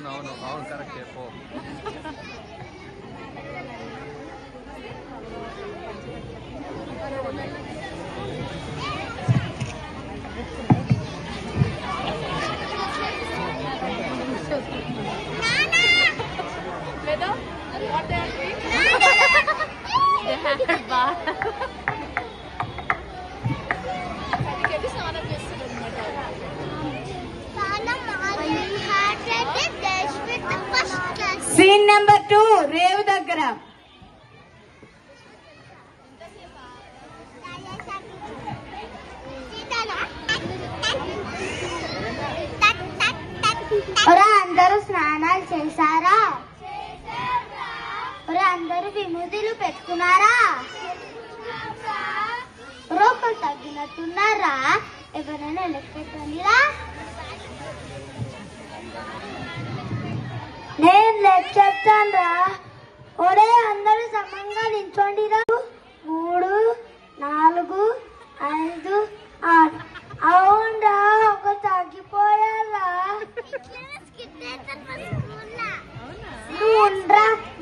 అవును అవును అవును కరెక్ట్ చెప్పు. సీన్ నెంబర్ 2 రేవు దగ్గర. అందరూ స్నానాలు చేశారా? అందరూ విముదులు పెట్టుకున్నారా? రోకలు తగ్గినట్టున్నారా? ఎవరైనా లెక్కెట్టండిరా. నేను లెక్క చెప్తాను రా. ఒరే అందరూ సమంగా నిల్చోండిరా. 3 4 5 6. అవునరా ఒక తగ్గిపోయారా?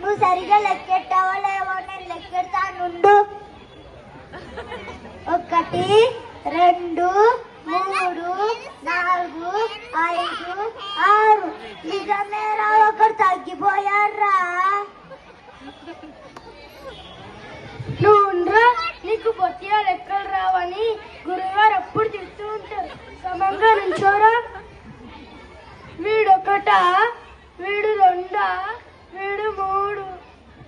నువ్వు సరిగా లెక్కెట్టావా లేవో నేను లెక్కెడతాను. 1 2 3 4 5 6. నిజమేరా ఒకరు తగ్గిపోయారా? నువ్వురా నీకు పొట్టిగా లెక్కలు రావని గురువుగారు ఎప్పుడు తిడుతూ ఉంటారు. సమంగా నుంచోరా. వీడు 1, వీడు 2, వీడు 3,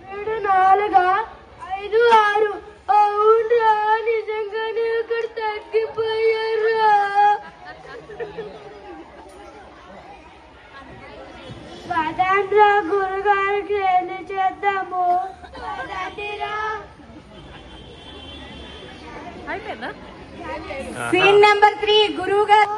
వీడు 4, 5 6. అవునరా నిజంగానే ఒకరు తగ్గిపోయారా? పదండ్రా గురుగారికి ఏమి చేద్దాము. సీన్ నెంబర్ 3 గురువు గారు